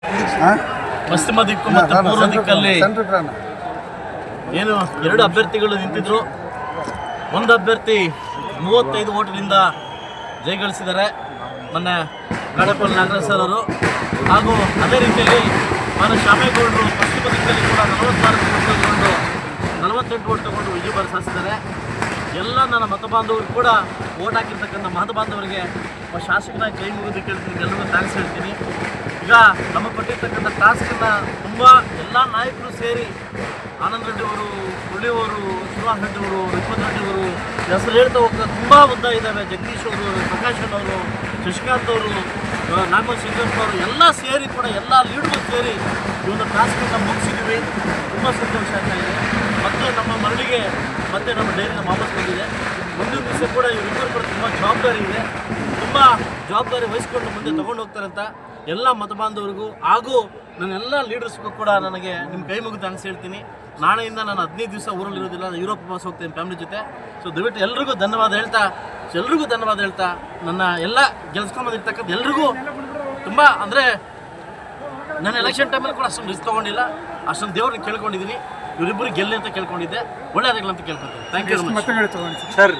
ಪಶ್ಚಿಮ ದಿಕ್ಕು ಮತ್ತು ಪೂರ್ವ ದಿಕ್ಕಲ್ಲಿ ಏನು ಎರಡು ಅಭ್ಯರ್ಥಿಗಳು ನಿಂತಿದ್ರು. ಒಂದು ಅಭ್ಯರ್ಥಿ 35 ಓಟ್ಗಳಿಂದ ಜಯಗಳಿಸಿದ್ದಾರೆ, ಮೊನ್ನೆ ಕಾಡಪಲ್ಲಿ ನಾಗರಾಜ್ ಸರ್ ಅವರು. ಹಾಗೂ ಅದೇ ರೀತಿಯಲ್ಲಿ ಶ್ಯಾಮೇಗೌಡರು ಪಶ್ಚಿಮ ದಿಕ್ಕಲ್ಲಿ ಕೂಡ 48 ಓಟ್ ತಗೊಂಡು ವಿಜಯ ಸಾಧಿಸಿದ್ದಾರೆ. ಎಲ್ಲ ನನ್ನ ಮತ ಬಾಂಧವರು ಕೂಡ ಓಟ್ ಹಾಕಿರ್ತಕ್ಕಂಥ ಮತ ಬಾಂಧವರಿಗೆ ಶಾಸಕನ ಕೈ ಮುಗಿದು ಕೇಳ್ತೀನಿ, ಎಲ್ಲರಿಗೂ ಥ್ಯಾಂಕ್ಸ್ ಹೇಳ್ತೀನಿ. ಈಗ ನಮಗೆ ಕೊಟ್ಟಿರ್ತಕ್ಕಂಥ ಟಾಸ್ಕನ್ನು ತುಂಬ ಎಲ್ಲ ನಾಯಕರು ಸೇರಿ ಆನಂದ್ ರೆಡ್ಡಿ ಅವರು, ಮುರಳಿಯವರು, ಶ್ರೀನಿವಾಸ್ ರೆಡ್ಡಿ ಅವರು, ರಿಪತ್ ರೆಡ್ಡಿ ಅವರು ಹೆಸರು ಹೇಳ್ತಾ ಹೋಗ್ತಾರೆ. ತುಂಬ ಉದ್ದ ಇದ್ದಾವೆ. ಜಗದೀಶ್ ಅವರು, ಪ್ರಕಾಶ್ ಅವರು, ಶಶಿಕಾಂತ್ ಅವರು, ನಾಗಮೋಹನ್ ಸಿಂಗಪ್ಪ ಅವರು ಎಲ್ಲ ಸೇರಿ ಕೂಡ ಎಲ್ಲ ಲೀಡರ್ಗಳು ಸೇರಿ ಈ ಒಂದು ಟಾಸ್ಕನ್ನು ಮುಗಿಸಿದ್ದೀವಿ. ತುಂಬ ಸಂತೋಷ ಆಗ್ತಾ ಇದೆ. ಮತ್ತು ನಮ್ಮ ಮರಳಿಗೆ ಮತ್ತು ನಮ್ಮ ಡೈರಿನ ವಾಪಸ್ ಬಂದಿದೆ. ಮುಂದಿನ ದಿವಸ ಕೂಡ ಇವರಿಬ್ಬರು ಕೂಡ ತುಂಬ ಜವಾಬ್ದಾರಿ ಇದೆ, ತುಂಬ ಜವಾಬ್ದಾರಿ ವಹಿಸ್ಕೊಂಡು ಮುಂದೆ ತೊಗೊಂಡು ಹೋಗ್ತಾರೆ ಅಂತ ಎಲ್ಲ ಮತ ಬಾಂಧವರಿಗೂ ಹಾಗೂ ನನ್ನೆಲ್ಲ ಲೀಡರ್ಸ್ಗೂ ಕೂಡ ನನಗೆ ನಿಮ್ಮ ಕೈ ಮುಗಿದು ಥ್ಯಾಂಕ್ಸ್ ಹೇಳ್ತೀನಿ. ನಾಳೆಯಿಂದ ನಾನು 15 ದಿವಸ ಊರಲ್ಲಿರೋದಿಲ್ಲ, ನಾನು ಯುರೋಪ್ ಪ್ರವಾಸ ಹೋಗ್ತೇನೆ ಫ್ಯಾಮಿಲಿ ಜೊತೆ. ಸೊ ದಯವಿಟ್ಟು ಎಲ್ರಿಗೂ ಧನ್ಯವಾದ ಹೇಳ್ತಾ ನನ್ನ ಎಲ್ಲ ಗೆಲ್ಸ್ಕೊಂಬಂದಿರ್ತಕ್ಕಂಥ ಎಲ್ರಿಗೂ ತುಂಬ ಅಂದರೆ ನಾನು ಎಲೆಕ್ಷನ್ ಟೈಮಲ್ಲಿ ಕೂಡ ಅಷ್ಟೊಂದು ರಿಸ್ಕ್ ತೊಗೊಂಡಿಲ್ಲ, ಅಷ್ಟೊಂದು ದೇವ್ರನ್ನ ಕೇಳ್ಕೊಂಡಿದ್ದೀನಿ. ಇವರಿಬ್ಬರು ಗೆಲ್ಲಿ ಅಂತ ಕೇಳ್ಕೊಂಡಿದ್ದೆ, ಒಳ್ಳೆಯದಾಗಲಿ ಅಂತ ಕೇಳ್ಕೊತೀನಿ. Thank you sir.